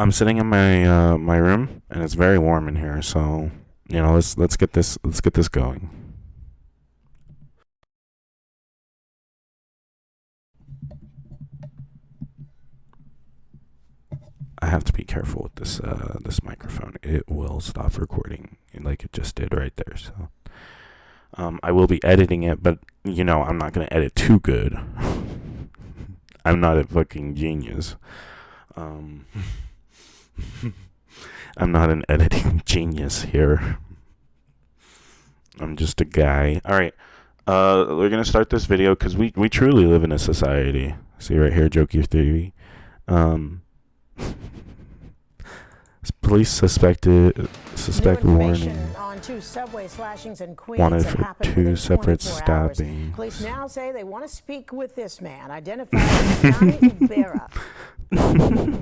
I'm sitting in my my room, and it's very warm in here. So let's get this going. I have to be careful with this microphone. It will stop recording like it just did right there. So I will be editing it, but I'm not gonna edit too good. I'm not a fucking genius. Um, I'm not an editing genius here. I'm just a guy. All right. We're gonna start this video because we truly live in a society. See right here, joke your theory. Um, police suspect warning on two subway slashings in Queens wanted that for happened two within separate 24 hours. stabbings. Police now say they want to speak with this man, identified as Donny Donny,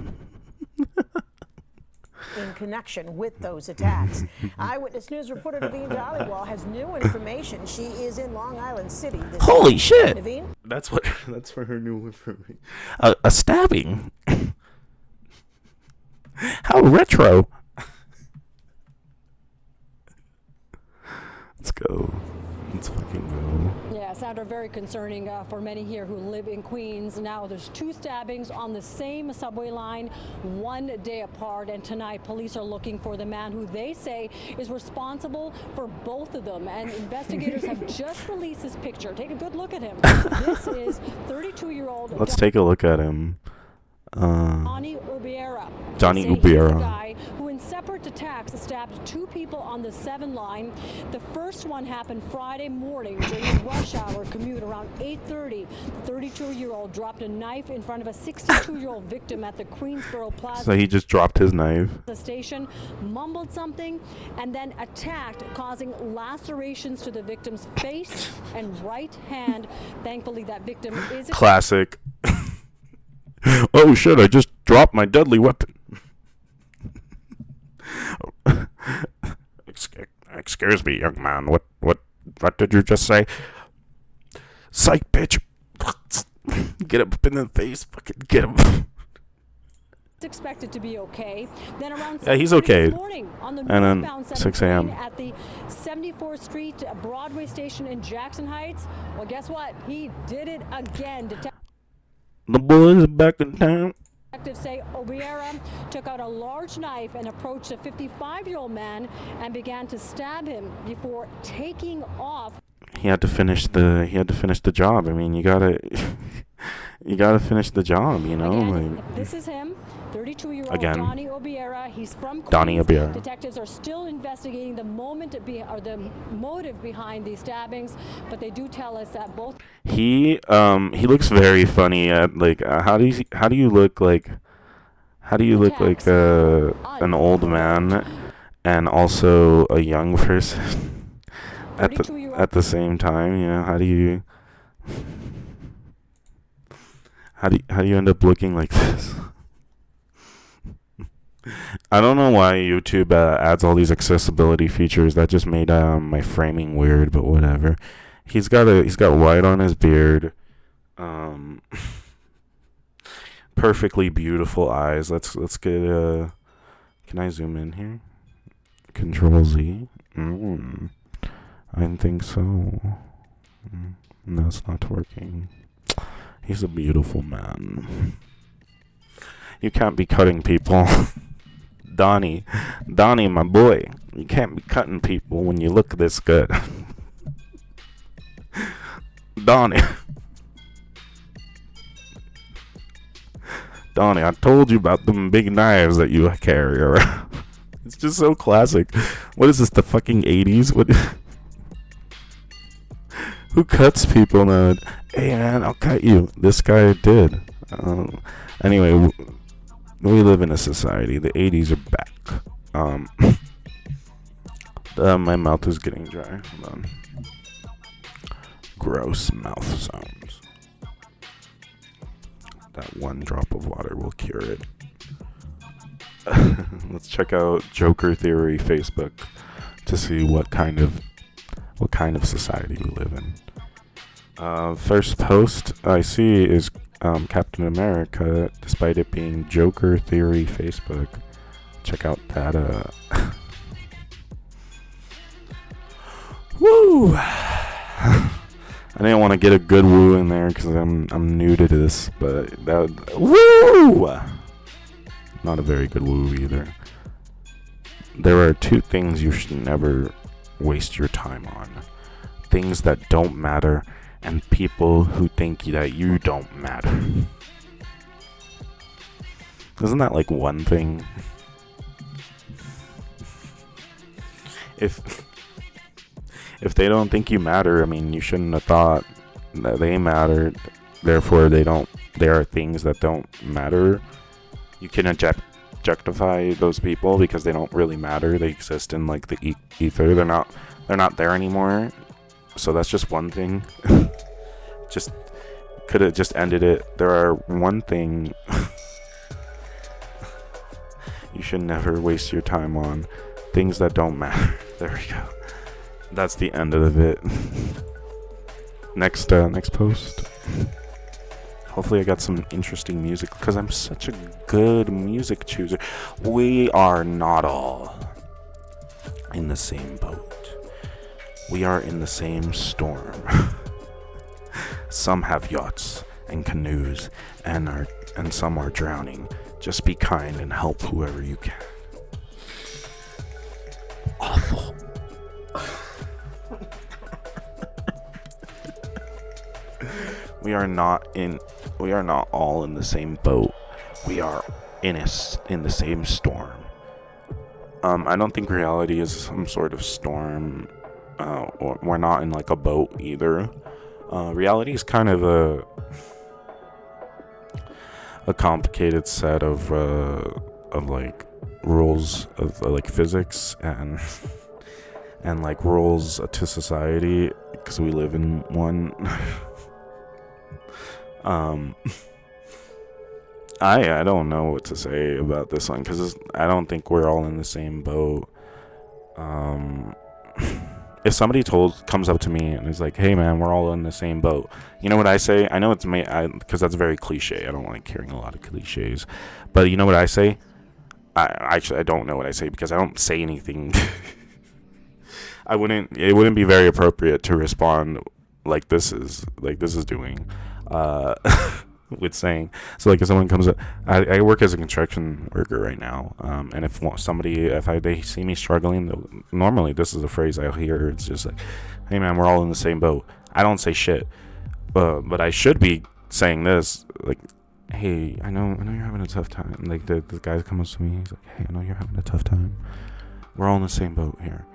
in connection with those attacks. Eyewitness News reporter Naveen Dhaliwal has new information. She is in Long Island City. Holy shit! Naveen? That's for her new information. A stabbing. How retro. Let's go. Let's fucking go. Yeah, Sandra, very concerning for many here who live in Queens. Now there's two stabbings on the same subway line, one day apart. And tonight, police are looking for the man who they say is responsible for both of them. And investigators have just released this picture. Take a good look at him. This is 32-year-old. Let's take a look at him. Donny Donny He's the Ubiera. guy who in separate attacks stabbed two people on the 7 line. The first one happened Friday morning during a rush hour commute around 8:30. The 32-year-old dropped a knife in front of a 62-year-old victim at the Queensboro Plaza. So he just dropped his knife. The station, mumbled something, and then attacked, causing lacerations to the victim's face and right hand. Thankfully, that victim is Classic. Oh shit, I just dropped my deadly weapon. Excuse me, young man. What did you just say? Psych, bitch. Get him up in the face. Fucking get him. expected to be okay. Then around he's okay. this morning on the And then northbound 6 a.m. at the 74th Street Broadway station in Jackson Heights. Well, guess what? He did it again. The boys are back in town. Detectives say Obiera took out a large knife and approached a 55-year-old man and began to stab him before taking off. He had to finish the job. I mean, you gotta finish the job, Again, like, this is him, 32-year-old Again. Donny Obiera. He's from Queens. Donny Obiera. Detectives are still investigating the the motive behind these stabbings, but they do tell us that both. he looks very funny at like how do you look like an old man and also a young person at the same time, how do you end up looking like this? I don't know why YouTube adds all these accessibility features. That just made my framing weird, but whatever. He's got white on his beard. Perfectly beautiful eyes. Let's get can I zoom in here? Control Z. I think so. No, it's not working. He's a beautiful man. You can't be cutting people. Donny, my boy. You can't be cutting people when you look this good. Donny, I told you about them big knives that you carry around. It's just so classic. What is this, the fucking 80s? What? Who cuts people now? Hey man, I'll cut you. This guy did. Anyway, we live in a society. The 80s are back. My mouth is getting dry. Hold on. Gross mouth sounds. That one drop of water will cure it. Let's check out Joker Theory Facebook to see what kind of society we live in. First post I see is Captain America, despite it being Joker Theory Facebook. Check out that. Woo! I didn't want to get a good woo in there because I'm new to this, but that woo! Not a very good woo either. There are two things you should never waste your time on: things that don't matter, and people who think that you don't matter. Isn't that like one thing? If they don't think you matter, I mean, you shouldn't have thought that they mattered. Therefore, there are things that don't matter. You can objectify those people because they don't really matter. They exist in like the ether. They're not there anymore. So that's just one thing. Just could have just ended it. There are one thing you should never waste your time on: things that don't matter. There we go. That's the end of it. Next post. Hopefully I got some interesting music because I'm such a good music chooser. We are not all in the same boat. We are in the same storm. Some have yachts and canoes and some are drowning. Just be kind and help whoever you can. Awful. We are not all in the same boat. We are in the same storm. I don't think reality is some sort of storm. Or we're not in like a boat either. Reality is kind of a complicated set of like rules of like physics and like rules to society because we live in one. I don't know what to say about this one because I don't think we're all in the same boat. If somebody comes up to me and is like, "Hey man, we're all in the same boat," you know what I say? I know it's me because that's very cliche. I don't like hearing a lot of cliches, but you know what I say? I don't know what I say because I don't say anything. It wouldn't be very appropriate to respond like this is doing. With saying, so like if someone comes up, I work as a construction worker right now, and if they see me struggling, normally this is a phrase I hear. It's just like, "Hey man, we're all in the same boat." I don't say shit, but I should be saying this, like, "Hey, I know you're having a tough time." Like the guy comes to me, he's like, "Hey, I know you're having a tough time. We're all in the same boat here,"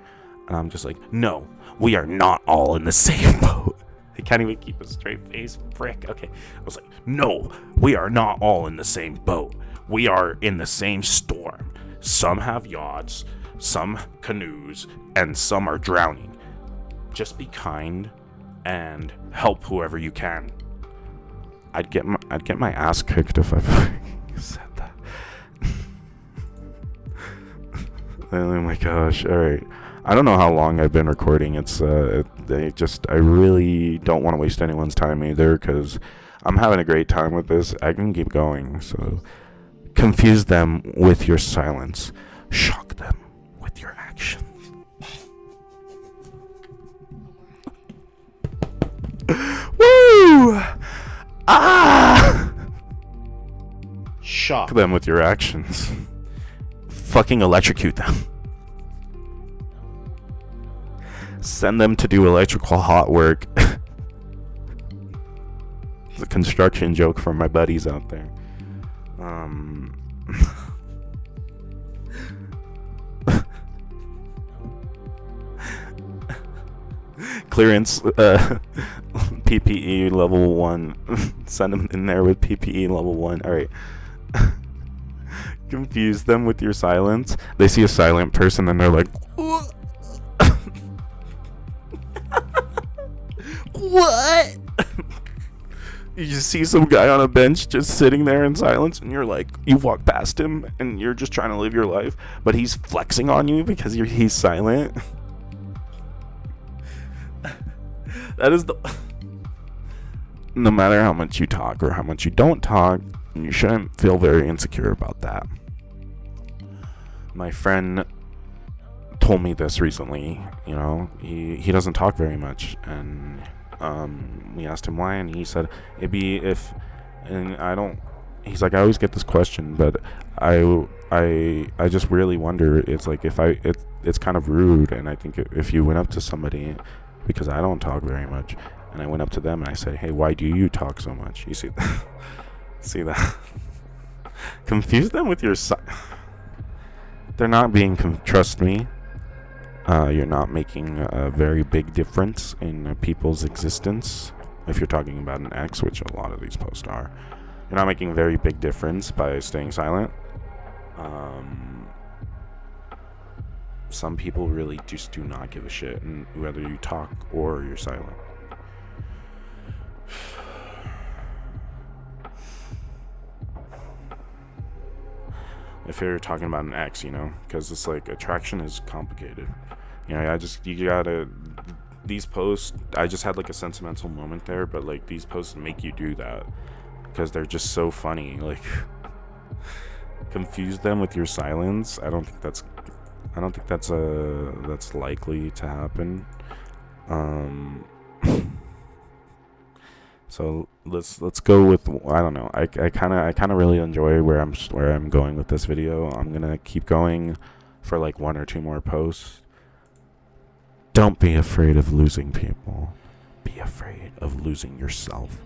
and I'm just like, "No, we are not all in the same boat." I can't even keep a straight face, prick. Okay, I was like, "No, we are not all in the same boat. We are in the same storm. Some have yachts, some canoes, and some are drowning. Just be kind and help whoever you can." I'd get my ass kicked if I said that. Oh my gosh! All right. I don't know how long I've been recording. I really don't want to waste anyone's time either because I'm having a great time with this. I can keep going. So confuse them with your silence. Shock them with your actions. Woo! Ah! Shock them with your actions. Fucking electrocute them. Send them to do electrical hot work. It's a construction joke for my buddies out there. Clearance, PPE level 1. Send them in there with PPE level 1. Alright. Confuse them with your silence. They see a silent person and they're like, "What?" You just see some guy on a bench just sitting there in silence, and you're like, you walk past him and you're just trying to live your life, but he's flexing on you because he's silent. no matter how much you talk or how much you don't talk, you shouldn't feel very insecure about that. My friend told me this recently. You know, he doesn't talk very much, and we asked him why, and he said it'd be if, and I don't. He's like, I always get this question, but I just really wonder. It's like it's kind of rude, and I think if you went up to somebody, because I don't talk very much, and I went up to them and I said, hey, why do you talk so much? You see that? See that? Confuse them with your they're not being trust me. You're not making a very big difference in people's existence. If you're talking about an ex, which a lot of these posts are, you're not making a very big difference by staying silent. Some people really just do not give a shit, and whether you talk or you're silent. If you're talking about an ex, you know, because it's like attraction is complicated. You know, you gotta, these posts, I just had like a sentimental moment there, but like these posts make you do that because they're just so funny. Like, confuse them with your silence. I don't think that's likely to happen. So let's go with, I don't know. I kind of really enjoy where I'm going with this video. I'm gonna keep going for like 1 or 2 more posts. Don't be afraid of losing people. Be afraid of losing yourself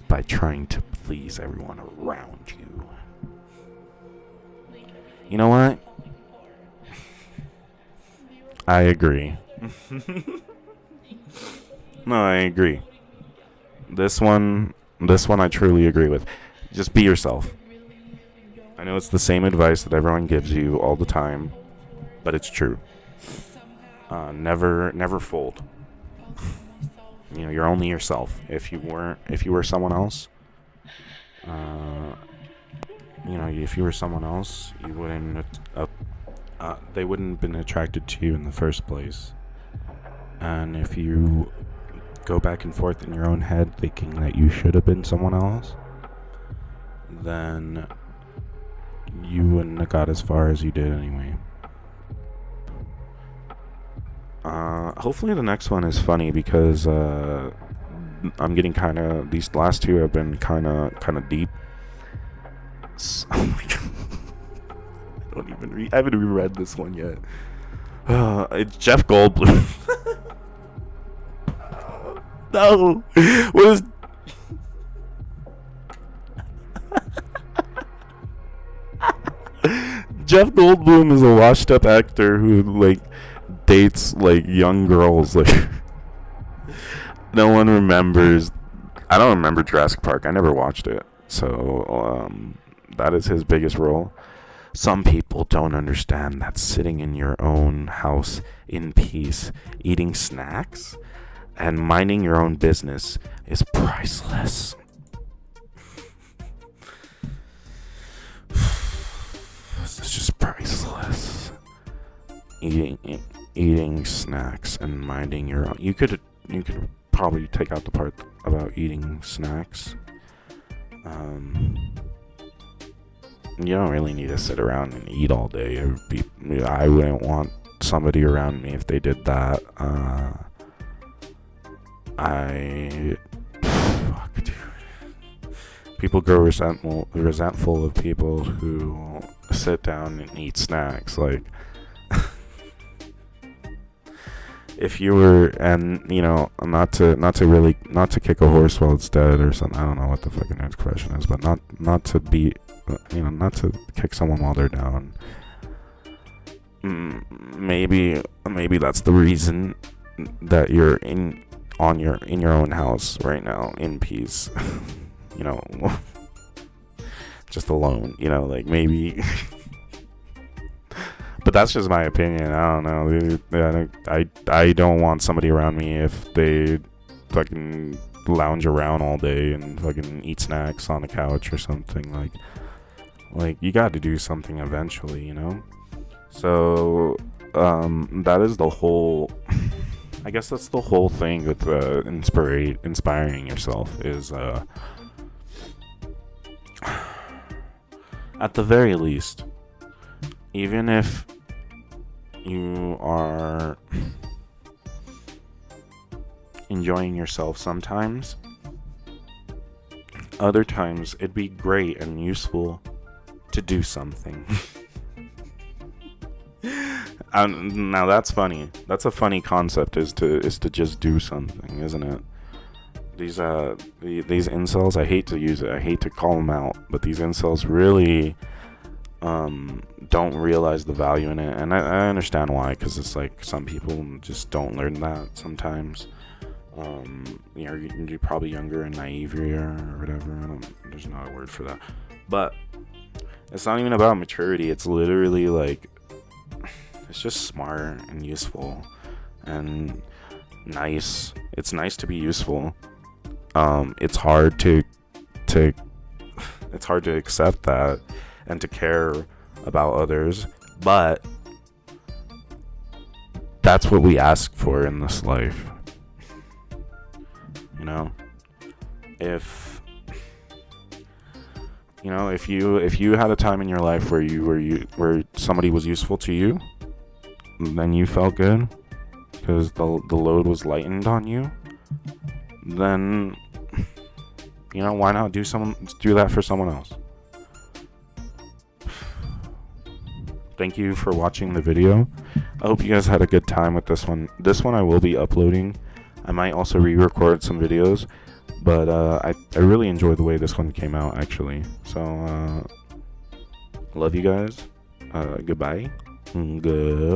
by trying to please everyone around you. You know what? I agree. No, I agree. This one I truly agree with. Just be yourself. I know it's the same advice that everyone gives you all the time, but it's true. Never fold. You know, you're only yourself. If you were someone else, you know, if you were someone else, you wouldn't they wouldn't have been attracted to you in the first place. And if you go back and forth in your own head thinking that you should have been someone else, then you wouldn't have got as far as you did anyway. Hopefully the next one is funny because I'm getting these last 2 have been kind of deep. Oh my god. I haven't even read this one yet. It's Jeff Goldblum. No. What is... Jeff Goldblum is a washed up actor who like dates like young girls. Like, no one remembers. I don't remember Jurassic Park. I never watched it. So that is his biggest role. Some people don't understand that sitting in your own house in peace, eating snacks, and minding your own business is priceless. It's just priceless. Eating snacks and minding your own. You could probably take out the part about eating snacks. You don't really need to sit around and eat all day. I wouldn't want somebody around me if they did that. Fuck, dude. People grow resentful of people who sit down and eat snacks. Like, if you were, and you know, not to kick a horse while it's dead or something. I don't know what the fucking expression is, but not to be, you know, not to kick someone while they're down. Maybe that's the reason that you're in your own house right now in peace. You know, just alone. You know, like maybe. But that's just my opinion. I don't know. I don't want somebody around me if they fucking lounge around all day and fucking eat snacks on the couch or something. Like you got to do something eventually, you know. So that is the whole I guess that's the whole thing with inspiring yourself is at the very least, even if you are enjoying yourself sometimes, other times it'd be great and useful to do something. Now that's funny. That's a funny concept, is to just do something, isn't it? These incels, I hate to use it, I hate to call them out, but these incels really don't realize the value in it, and I understand why, because it's like some people just don't learn that sometimes. You're probably younger and naive or whatever. There's not a word for that, but it's not even about maturity. It's literally like, it's just smart and useful and nice. It's nice to be useful. It's hard to accept that and to care about others, but that's what we ask for in this life. You know, if you had a time in your life where somebody was useful to you, then you felt good because the load was lightened on you, then why not do that for someone else? Thank you for watching the video. I hope you guys had a good time with this one. This one I will be uploading. I might also re-record some videos, but I really enjoyed the way this one came out, actually. So love you guys. Goodbye. Good.